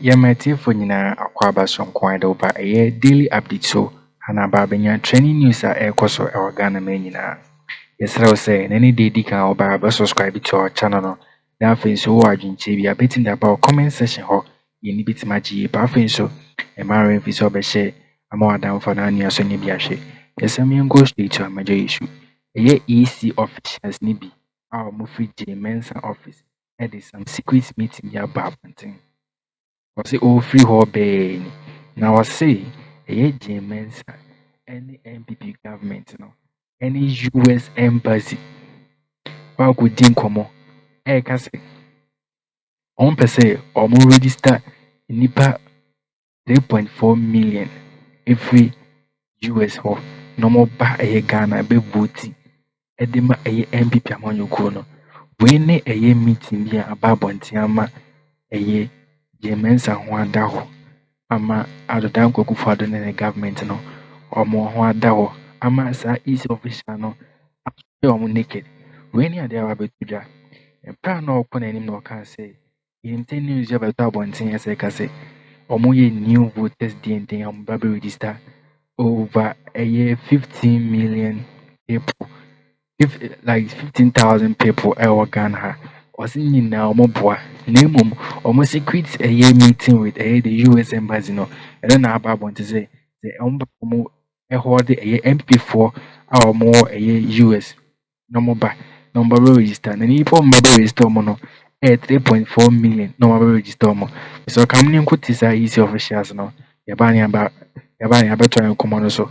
Yamati for Nina Aquaba some quiet over a year daily update so Hanababenya training news at Air Coso or Ghana Menina. Yes, I was saying any day Dika or Baba subscribe to our channel. Now, so Argent TV, a bit in the about comment section or you bit magic, but so a marriage is over share. I'm more down for Nania Sonny Biashe. Yes, I'm young ghost to a major issue. A year EC officials nibi our Mufi J Mensah office. It is some secret meeting ya Babington. Was it all free whole bay? Now I say a year J Mensah any MPP government no any US embassy. Wa could dinkomo. Kase on per se or more register nipa 3.4 million every US ho no more ba Ghana be voting. Edema MPP amanyuko no. We ne meeting bi aba abonten ama Mensah ho ada ho ama adodan kokufo ado ne government no omo ho ada ho ama sa east official no apɛ omo naked we ne ade ababetuja pra na okɔ n'anim na ɔka sɛ yɛntɛ news yɛ bɛtɔ abɔnten yɛ sɛ ka sɛ omo yɛ new voters den omo ba be register over 15 million people like 15,000 people ɛwɔ Ghana ha. Ɔsi nyinaa ɔmo boa na mmom ɔmo secret meeting with the US embassy no ɛno na aba abɔnten sɛ ɔmo ba ɔmo ɛhɔ de MPP foɔ a ɔmo wɔ US na ɔmo ba na ɔmo ba register na nipa ɔmo ba register ɔmo no 3.4 million na ɔmo ba register ɔmo so kam ne nko te saa EC officials no yɛba ne abɛtɔ nkɔmɔ no so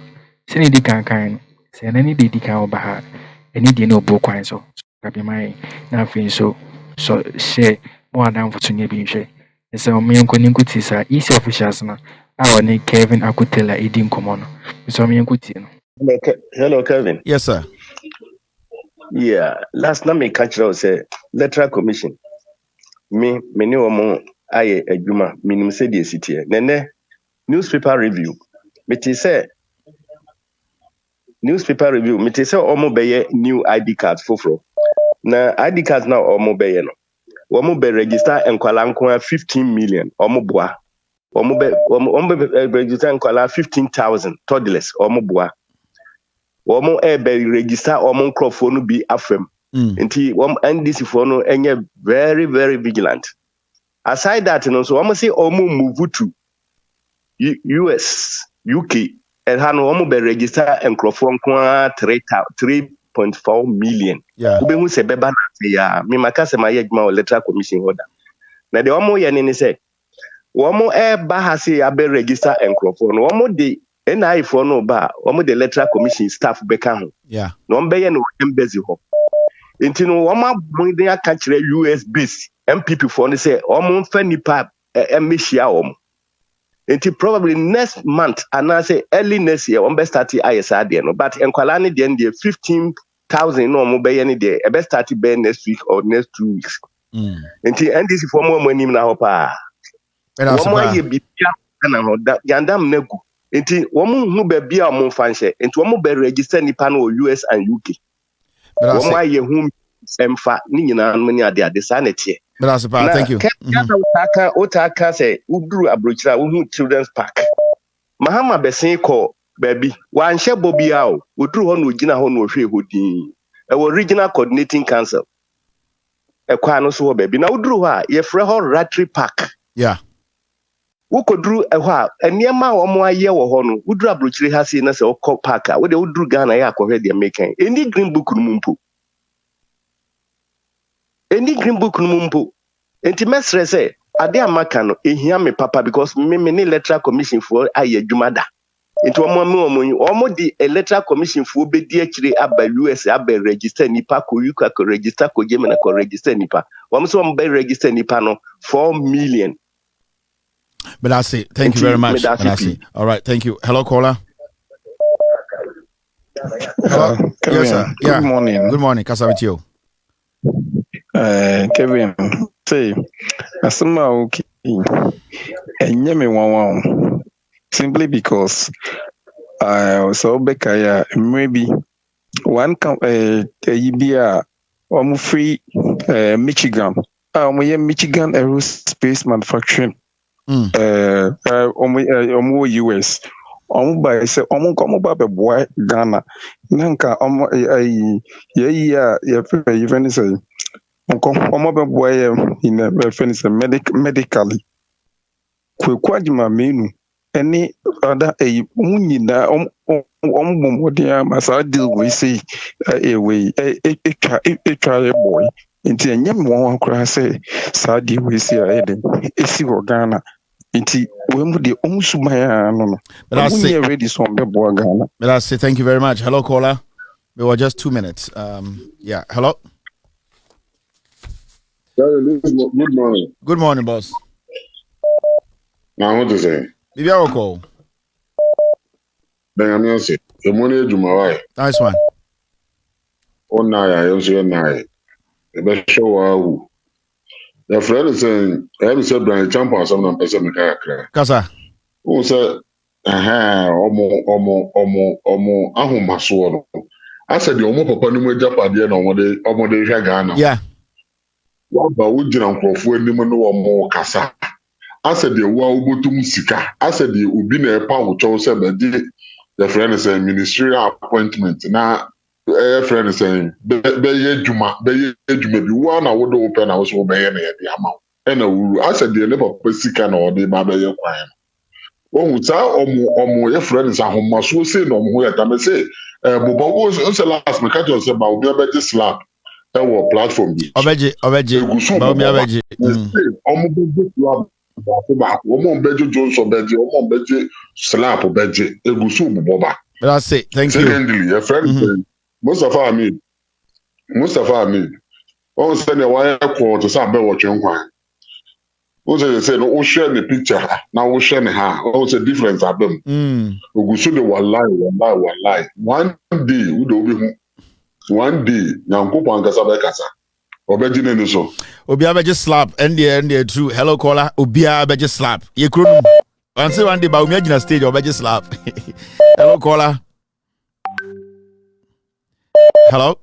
sɛ ne di kankan no sɛ ɛna ne di kan ɔba ha any day no book kwan so kabi mai na afin so share more than for tunya bi nhwe so me enko ni nkuti sa easy officials na awone Kelvin akutela edi nkomo no so me enkuti no. Hello Kelvin. Yes sir. Yeah, last night me catch you say electoral commission me ni omo aye adwuma minim say the city nene newspaper review me ti say omo beye new ID cards foforo na ID cards na omo beye no omo be register enkwala nko 15 million omo boa omo be register enkwala 15,000 toddlers omo boa omo be register omo nkrofo no bi afem nti NDC for no enye very very vigilant. Aside that no so omo say omo move to US UK and han omo be register nkrofo nko 3.4 million. Ube hu se beba na ya me makase ma yedwuma electoral commission holder. Na de omo ye ne say omo ba ha say abe register nkrofo no omo de NI for no ba omo de electoral commission staff beka ho. Yeah. No mbe ye no embassy ho. Nti no omo abon aka kire US base MPP for no say omo fa nipa emehia omo. Nti probably next month and I say early next year omo be start ISR there no but enkwala ne de 15,000 no omo be ye ne de e be start be next week or next 2 weeks. Nti NDC for more money na ho pa. Omo ye bibia na ho da yandam nagu. Nti omo hu be bia omo fa nhye. Nti omo be register nipa no US and UK. Omo ye hu emfa ni nyina no ni ade sa na tie. Thank you. Otaka say uduru abrochira wo hu children's park. Mahama besen ko baby wan hye bobia o uduru ho no gina ho no hwe hodin. E wo regional coordinating council. E kwa no so ho baby na uduru ho a ye frɛ ho Ratri Park. Yeah. Wo koduru e ho a eniema wo mo aye wo ho no uduru abrochire ha sei na se okɔ park a wo de uduru Ghana ya akɔhwɛ de mekan. Eni green book no mumpo. Enti mesre say ade amaka no ehia me papa because me ni electoral commission for aye adwuma da. Enti omo di electoral commission for be di akire aba US aba register nipa ko UK ko register ko Gemini ko register nipa. Omo so omo be register nipa no 4 million. But I say thank you very much. All right, thank you. Hello caller. Hello. Yes sir. Good morning. Good morning. Kasa with you. Kevin, say, asuma okay, enye me wan simply because so bekaya maybe one idea free Michigan, Michigan aerospace manufacturing US. By say come back boy Ghana. Nanka even say boy in a medically. Kwajima menu any other masa deal we say a way a try boy into a young one cry say Sadi we see a head Ghana. Inti we the Umusumaya no. But I say already some boy Ghana. But I say thank you very much. Hello, caller. We were just 2 minutes. Yeah. Hello. Good morning. Good morning, boss. Now what to say? Bibi Awoko. Then I'm say the money Jumawai. Nice one. On naya, you say naya. The best show wow. The friend is saying, I said Brian Champa or something person me kaya. Kasa. Who said omo ahomaso no. I said the omo papa no mo japade na omo de hwa Ghana. Yeah. Wa ba wo jira nkrofo anim no omo kasa. I said the wa ubotum sika. I said the obi na epa wo chow say be the friend is saying ministerial appointment. Na friend is saying be ye juma bi wa na wo do open na wo so be ye na ye de ama. E na wuru. I said the papa sika na o de ba be ye kwan. Won sa omo ye friend is ahomaso say no omo ya ta me say bobo wo say last me catch say ba obi be slap. E wo platform bi. Obeje ba omi abeje. Omo be slap. Omo beje Johnson beje omo beje slap beje egusu boba. That's it. Thank you. Secondly, a friend Mustafa Ahmed. On send a wire call to some watch on one. Who say no share the picture now we share her. What's the difference of them? Egusu de wallahi. One day we do be one day nyankopo ankasa be kasa. Obeji ne so. Obia be just slap and the true hello caller obia be just slap. Ye kro one say one day ba umi agina stage obeji slap. Hello caller. Hello.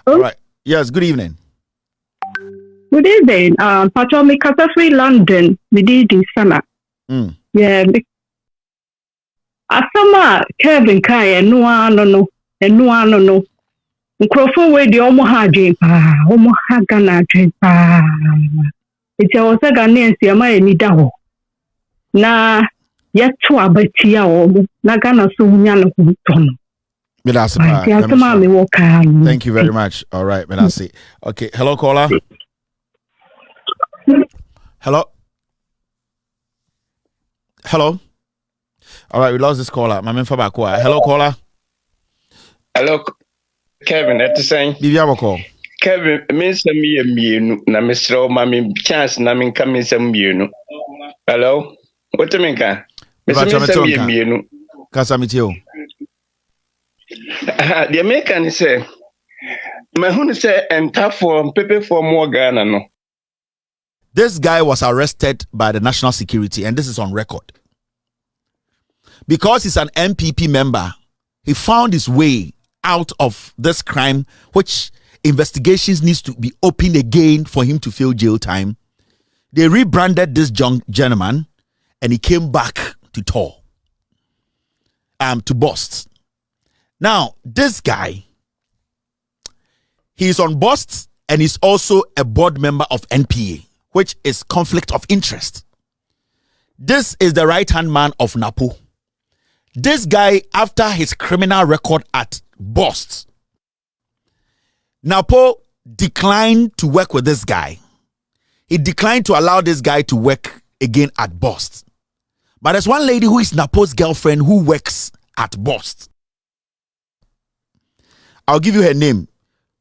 All right. Yes, good evening. Good evening. Patrol me Free London. We did this summer. Yeah. Asama Kelvin Kaya no. Nkrofo we di omo ha adwen pa omo ha Ghana adwen pa eti o se Ghanaians ya ma eni da ho na yeto abati ya omo na Ghana so nya no ho tono. Thank you very much. All right, Menasi. Okay, hello caller. Hello. All right, we lost this caller. My man Fabakwa. Hello caller. Hello Kelvin, that's saying. Kelvin, Mensah me na Mr. Mami chance na min come Mensah. Hello? What do you mean? Mensah me. Casamitio. The American say, my husband say, and tough for paper for more Ghana. No. This guy was arrested by the national security, and this is on record. Because he's an MPP member, he found his way out of this crime, which investigations needs to be opened again for him to fill jail time. They rebranded this gentleman, and he came back to Bust. Now, this guy, he's on Bust, and he's also a board member of NPA, which is conflict of interest. This is the right-hand man of Napo. This guy, after his criminal record at Bust, Napo declined to work with this guy. He declined to allow this guy to work again at Bust. But there's one lady who is Napo's girlfriend who works at Bust. I'll give you her name.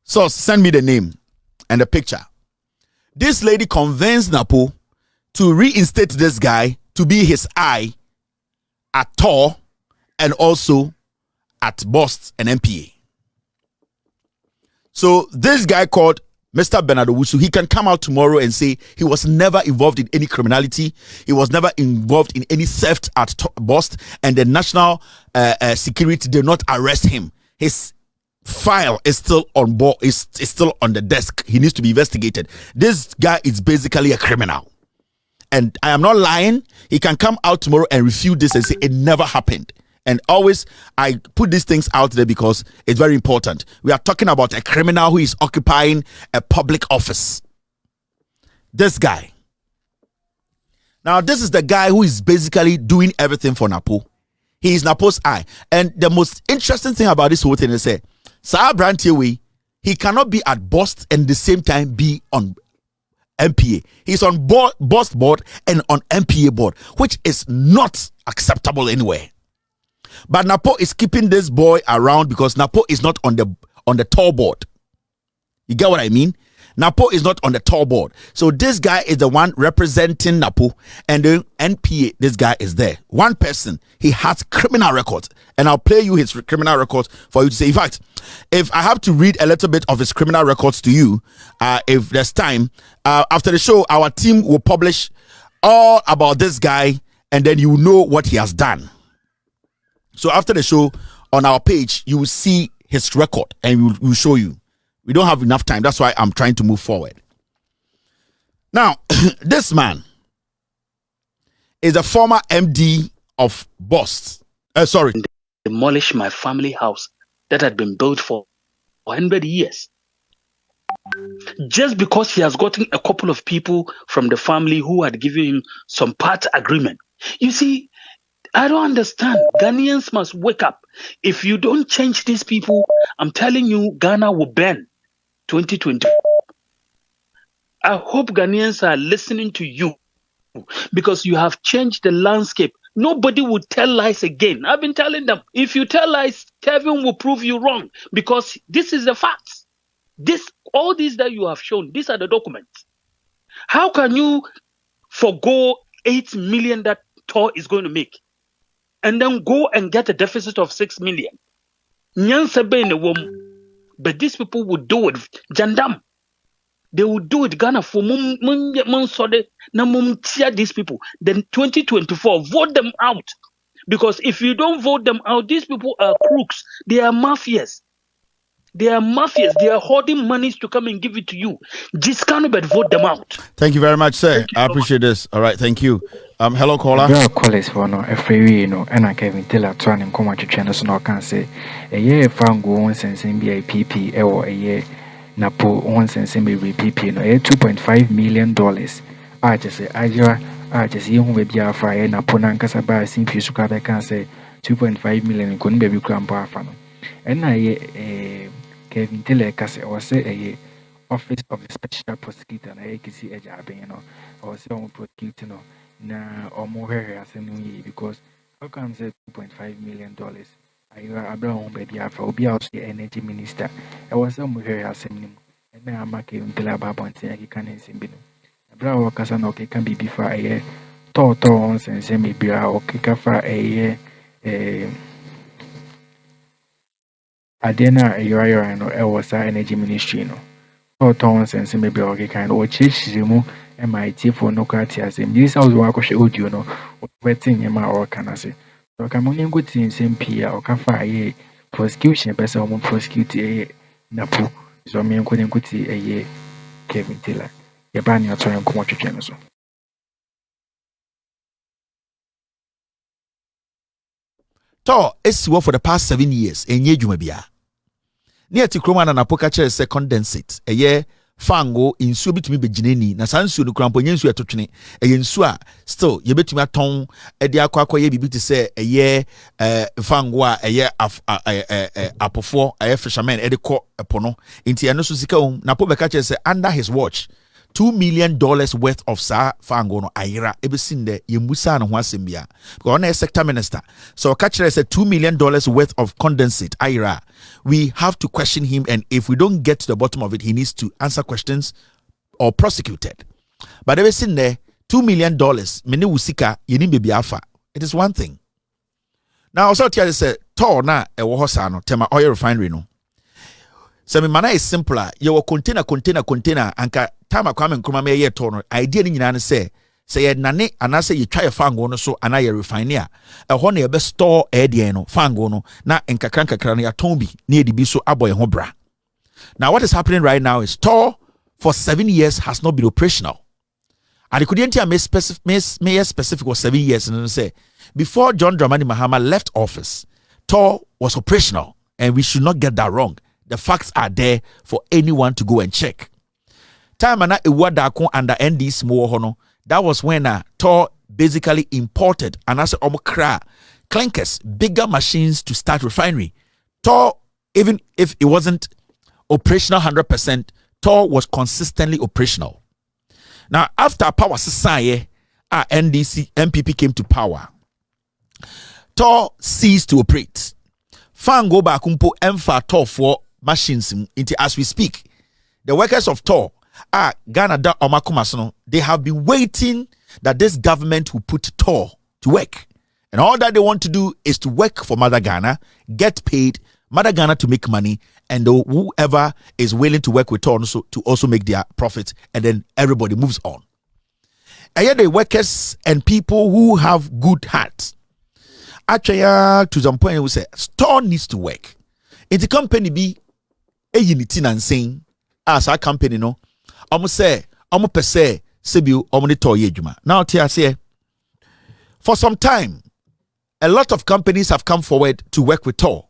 So send me the name and the picture. This lady convinced Napo to reinstate this guy to be his eye at Tor and also at Bust and MPA. So this guy called Mr. Bernardo Wusu, he can come out tomorrow and say he was never involved in any criminality. He was never involved in any theft at Bust, and the national security did not arrest him. His file is still on board, is still on the desk. He needs to be investigated. This guy is basically a criminal. And I am not lying. He can come out tomorrow and refute this and say it never happened. And always, I put these things out there because it's very important. We are talking about a criminal who is occupying a public office. This guy. Now, this is the guy who is basically doing everything for Napo. He is Napo's eye. And the most interesting thing about this whole thing is that Sir Brantiwe, he cannot be at Bost and at the same time be on MPA. He's on Bost board and on MPA board, which is not acceptable anywhere. But Napo is keeping this boy around because Napo is not on the tall board. You get what I mean? Napo is not on the tall board. So this guy is the one representing Napo, and the NPA, this guy is there. One person, he has criminal records. And I'll play you his criminal records for you to say. In fact, if I have to read a little bit of his criminal records to you, if there's time, after the show, our team will publish all about this guy, and then you will know what he has done. So after the show, on our page, you will see his record, and we'll show you. We don't have enough time. That's why I'm trying to move forward. Now, this man is a former MD of Bost. Demolish my family house that had been built for 100 years. Just because he has gotten a couple of people from the family who had given him some part agreement. You see, I don't understand. Ghanaians must wake up. If you don't change these people, I'm telling you, Ghana will burn 2020. I hope Ghanaians are listening to you because you have changed the landscape. Nobody will tell lies again. I've been telling them, if you tell lies, Kelvin will prove you wrong because this is the facts. All these that you have shown, these are the documents. How can you forgo 8 million that Tor is going to make and then go and get a deficit of 6 million? But these people would do it. Jandam. They would do it. Ghana for these people. Then 2024, vote them out. Because if you don't vote them out, these people are crooks. They are mafias. They are hoarding monies to come and give it to you. Just can't but vote them out. Thank you very much, sir. I appreciate this. All right, thank you. Hello, caller. Yeah, callers for no every and I Kevin Taylor trying and come to channel so no can say a year fango once and send be a PP or a year Napo once and send be PP no $2.5 million. I just say I just young baby a fire Napo Nankasa by simple sugar can say 2.5 million couldn't be grandpa fan. And I Kevin Taylor Kesi or say a office of the special prosecutor and I Kesi a job, or say on prosecutor na omohere asenu because how can say $2.5 million? I Abraham baby afa obi out the energy minister. I was omohere asenu and now I'm making Telaba Bonte and can simbino. Abraham Casano can be before a year. Tons and semi beer or kikafa a year. Adena a year no was energy ministry no. Tons and semi beer or kind or chichimu. MIT for no criteria. This house work audio no wetting Emma or can I say. So come on good in same peer or cafa a prosecution person or prosecute a Napo. So me couldn't go to a year Kevin Taylor. Your banner trying to come out to channel. To it's work for the past 7 years. Enye jumabia. Near to Akroma and Napokache se condensate. A year fango insuo bitumi begine na sansuo no krampo nyensuo etotwene eyensuo a still ye betumi aton e de akwa ye bibi te se eye fango a eye apofo eye fishermen e de ko epo no nti eno so sika na po beka che se under his watch $2 million worth of sa fango no ayira ebesin de yemusa no ho asembia because on a sector minister so catch us $2 million worth of condensate ayira. We have to question him, and if we don't get to the bottom of it, he needs to answer questions or prosecuted. But ever seen there, $2 million, mene usika yeni baby alpha. It is one thing. Now also tell us Tor na e wo hosa tema oil refinery no. So me mana is simpler. You container anka time Akroma Nkrumah me ye Tor no idea ni nyina ne say ye nane anase ye twa ye fango no so ana ye refinery a ho na ye be store e no fango no na nkakra no ya ton bi na ye bi so aboy ho bra. Now what is happening right now is Tor for 7 years has not been operational. And the Kudientia may specific was 7 years and say before John Dramani Mahama left office, Tor was operational, and we should not get that wrong. The facts are there for anyone to go and check. Time and under ND's more that was when Tor basically imported and as a clinkers, bigger machines to start refinery. Tor, even if it wasn't operational 100%, Tor was consistently operational. Now, after power society, NDC MPP came to power. Tor ceased to operate. Fan go back emfa Tor for machines into as we speak. The workers of Tor Ghana da Omakumasono, they have been waiting that this government will put Tor to work. And all that they want to do is to work for Mother Ghana, get paid, Mother Ghana to make money, and whoever is willing to work with Tor to also make their profit, and then everybody moves on. And yet the workers and people who have good hearts, actually to some point we say Tor needs to work. If the company be a unity and saying as our company no, almost say almost per se sebu almost Tor yejuma. Now say for some time a lot of companies have come forward to work with Tor.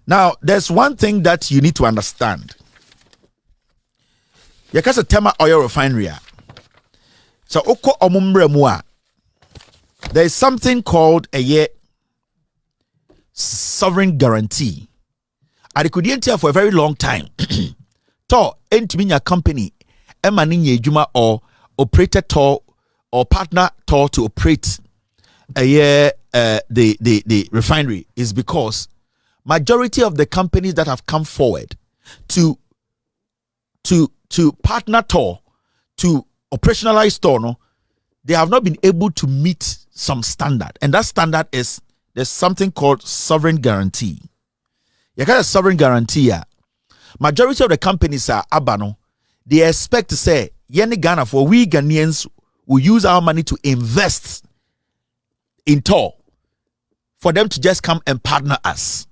Now, there's one thing that you need to understand. Yakasa tema oil refinery. So oko omumbre mua. There is something called a sovereign guarantee. Adikudientia for a very long time. Tor entiminya company emaninye juma or operator Tor or partner Tor to operate the refinery is because majority of the companies that have come forward to partner Tor to operationalize Tor, no, they have not been able to meet some standard, and that standard is there's something called sovereign guarantee. You got a sovereign guarantee. Majority of the companies are abano. They expect to say, "Yeni Ghana for we Ghanaians will use our money to invest in Tor for them to just come and partner us."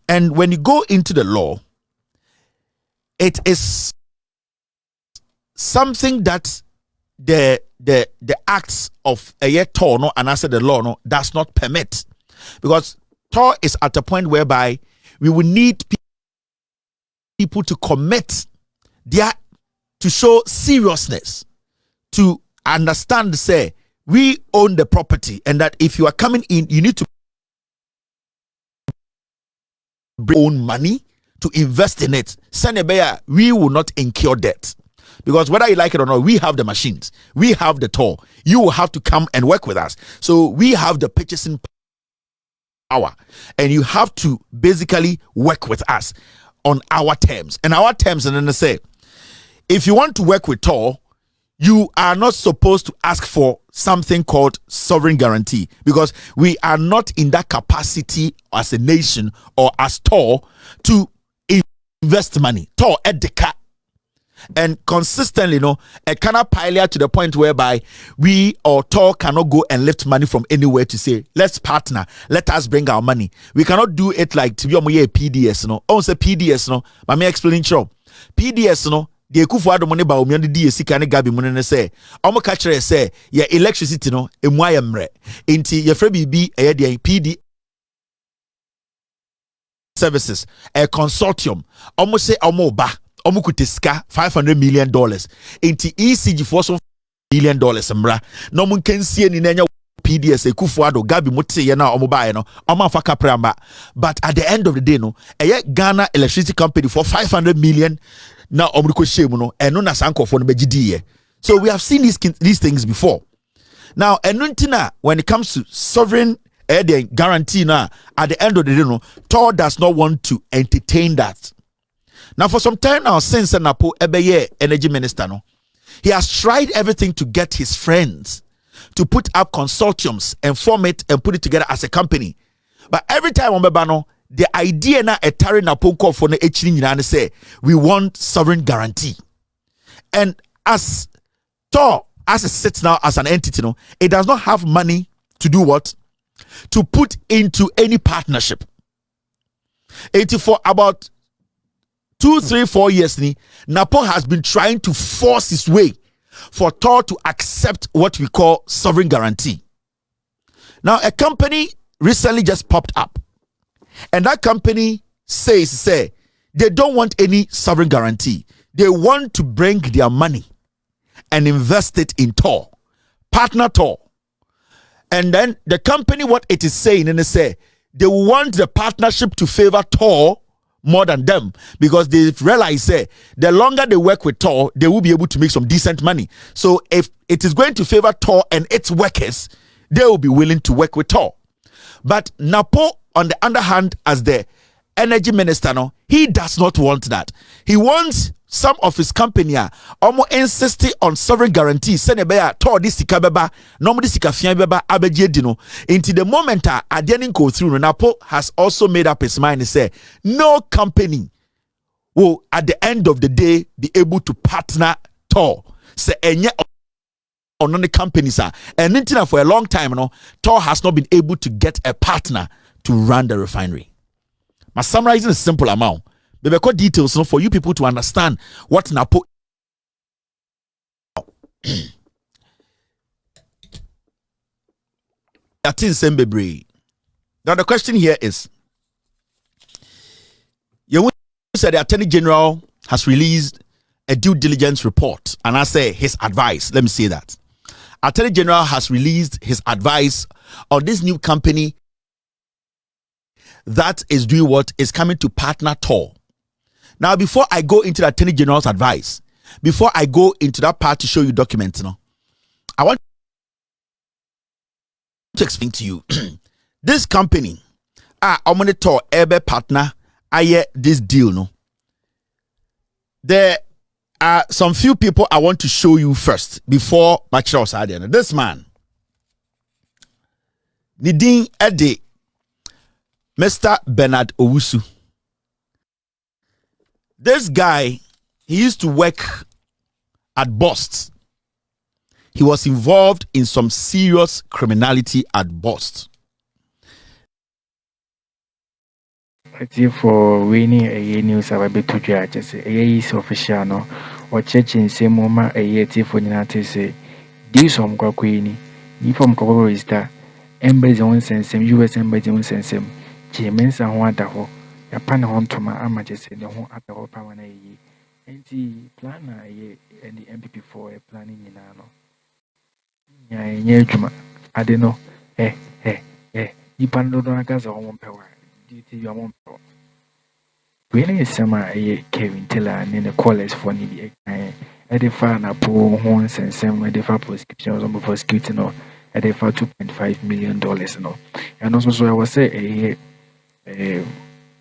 And when you go into the law, it is something that the acts of a Tor no, and answer the law no, does not permit, because Tor is at a point whereby we will need people to commit to show seriousness, to understand, say we own the property, and that if you are coming in, you need to own money to invest in it. Senebeya, we will not incur debt, because whether you like it or not, we have the machines, we have the Tor. You will have to come and work with us, so we have the purchasing power, and you have to basically work with us on our terms. And our terms, and then they say, if you want to work with Tor, you are not supposed to ask for something called sovereign guarantee, because we are not in that capacity as a nation or as Tor to invest money. Tor at the cat. And consistently, you know, a kind of pilot to the point whereby we or Tor cannot go and lift money from anywhere to say, let's partner, let us bring our money. We cannot do it like to be a PDS, no. Oh, say PDS, no. But me explaining sure. PDS, no. The Kufuado money ba omi on the DSC gabi money say. Omo catcher say, yeah, electricity no, emwayemre. Inti ye ßribēd the PD services, a consortium. Omo say omo ba. Omo kutiska $500 million. Inti ECG for some $1 million mra. No mun can see ni nenya PDS Kufuado gabi mutse ye na omo ba no. Omo fa kapramba. But at the end of the day no, Ghana electricity company for $500 million. Now, no, so we have seen these things before. Now, when it comes to sovereign guarantee, now at the end of the day, no, Tor does not want to entertain that. Now, for some time now, since Napo Ebeye energy minister, no, he has tried everything to get his friends to put up consortiums and form it and put it together as a company. But every time on Bebano, the idea na etari na ponko for na echini nyina say we want sovereign guarantee. And as Tor, as it sits now as an entity, no, it does not have money to do what? To put into any partnership. For about 2, 3, 4 years, Napo has been trying to force his way for Tor to accept what we call sovereign guarantee. Now, a company recently just popped up, and that company says they don't want any sovereign guarantee. They want to bring their money and invest it in Tor, partner Tor. And then the company, what it is saying, and they say they want the partnership to favor Tor more than them, because they realize the longer they work with Tor, they will be able to make some decent money. So if it is going to favor Tor and its workers, they will be willing to work with Tor. But Napo, on the other hand, as the energy minister, no, he does not want that. He wants some of his company almost insisting on sovereign guarantee. Send a Tor this sikabeba, normally sikafiabeba abejedino. Into the moment I didn't go through, Napo has also made up his mind and say no company will at the end of the day be able to partner Tor. Say any on the companies are, and for a long time, Tor has not been able to get a partner to run the refinery. My summarizing a simple amount. But got details for you people to understand what Napo. Now the question here is, you said the Attorney General has released a due diligence report, and I say his advice. Let me say that Attorney General has released his advice on this new company that is doing what is coming to partner Tor. Now, before I go into the Attorney General's advice, before I go into that part to show you documents, I want to explain to you this company, Tor Ebe partner, this deal. No, there are some few people I want to show you first before my show. This man, Nidin Ede, Mr. Bernard Owusu. This guy, he used to work at Bost. He was involved in some serious criminality at Bost. For winning a news about to judges, a is official no, or church in same moment a year for United say, do some queenie, you from cover is that embassy on sense, US embassy on sense, Mensah wonderful. Ya pana hon to my amages in the home at the power na ye. And the plan ye and the MPP for a planning in ano. Ya juma. I don't know. You pando don't gas a home power. Duty your own power. Really is summer a Kelvin Tiller and then the callers for needy a defa na poor horns and some a defa prescriptions on prosecuting or a defa $2.5 million no. And also so I was say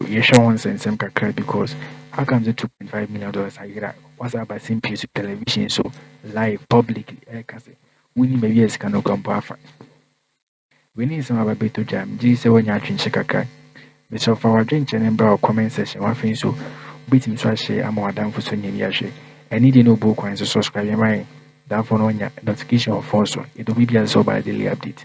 you show one sense because how comes the $2.5 million I get what's up by same piece of television so live publicly we need maybe as can come for we need some about to jam Jesus when you're drinking kakra but so for our drink and our comment section one thing so beat him so share I'm more down for so near share and need no book and subscribe your mind down for no notification of also it will be so by daily update.